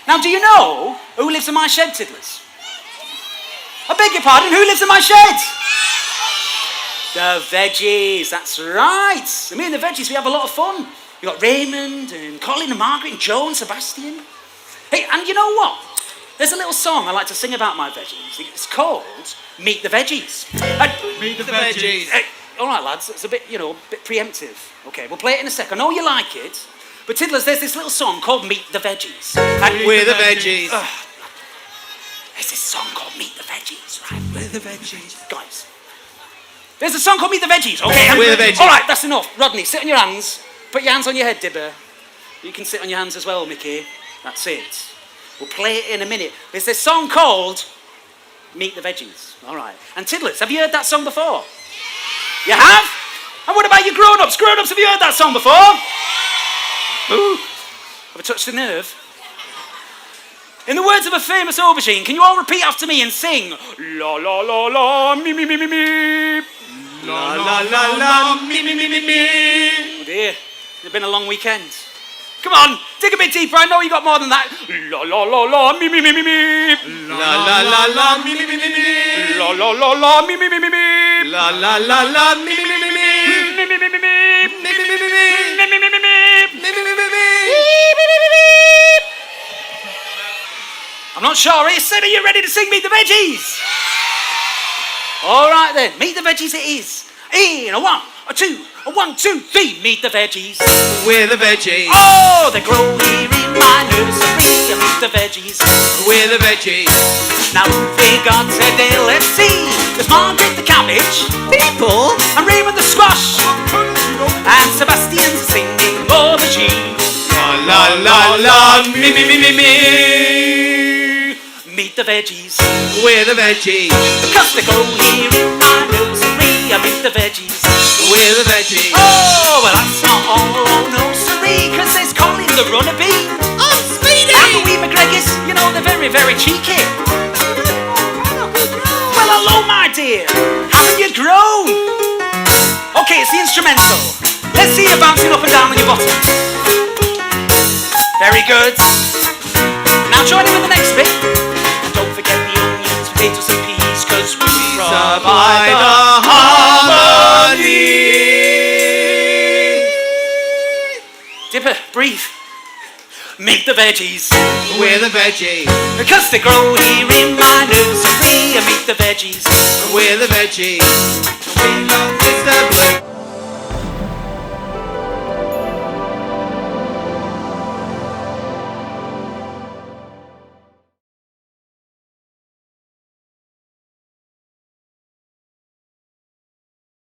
Now, do you know who lives in my shed, Tiddlers? I beg your pardon, who lives in my shed? The veggies, that's right. Me and the veggies, we have a lot of fun. We've got Raymond and Colin and Margaret and Joe and Sebastian. Hey, and you know what? There's a little song I like to sing about my veggies. It's called Meet the Veggies. Meet the veggies. All right, lads, it's a bit, a bit preemptive. Okay, we'll play it in a sec. I know you like it, but Tiddlers, there's this little song called Meet the Veggies. And we're the veggies. There's this song called Meet the Veggies, right? We're the veggies. Guys, there's a song called Meet the Veggies, okay? We're the veggies. All right, that's enough. Rodney, sit on your hands. Put your hands on your head, Dibber. You can sit on your hands as well, Mickey. That's it. We'll play it in a minute. There's this song called Meet the Veggies. All right. And Tiddlers, have you heard that song before? You have? And what about you grown-ups? Grown-ups, have you heard that song before? Ooh. Have I touched a nerve? In the words of a famous aubergine, can you all repeat after me and sing? La la la la, me me me me me. La la la la, me me me me me. Oh dear, it's been a long weekend. Come on, dig a bit deeper. I know you got more than that. La la la la, me me me me me. La la la la, me me me me me. La la la la, me me me me me. La la la la, me me me me me. Me me me me me. Me me me me me. Me me me me me. Me me me me me. I'm not sure. Are you ready to sing Meet the Veggies? All right then, Meet the Veggies it is. In a 1, a 2, a 1, 2, 3. Meet the veggies. We're the veggies. Oh, they grow here in my nursery. Meet the veggies. We're the veggies. Now we got today, let's see. There's Margaret the cabbage, People. and Raymond the squash, and Sebastian's singing aubergine. La la la, me me me me me. Meet the veggies. We're the veggies. Because they grow here in my nursery. Meet the veggies. We're the veggies. Oh, well that's not all nursery, because there's Colin the runner bee. Oh, Speedy. And the wee McGregors, they're very, very cheeky. Well, hello, my dear. Haven't you grown? Okay, it's the instrumental. Let's see you bouncing up and down on your bottom. Very good. Now join in with the next bit. And don't forget the onions, potatoes and peas, because we Supply the harmony. Dipper, breathe. Meet the veggies. We're the veggies. Because they grow here in my nursery. Meet the veggies. We're the veggies. We love Mr. Blue.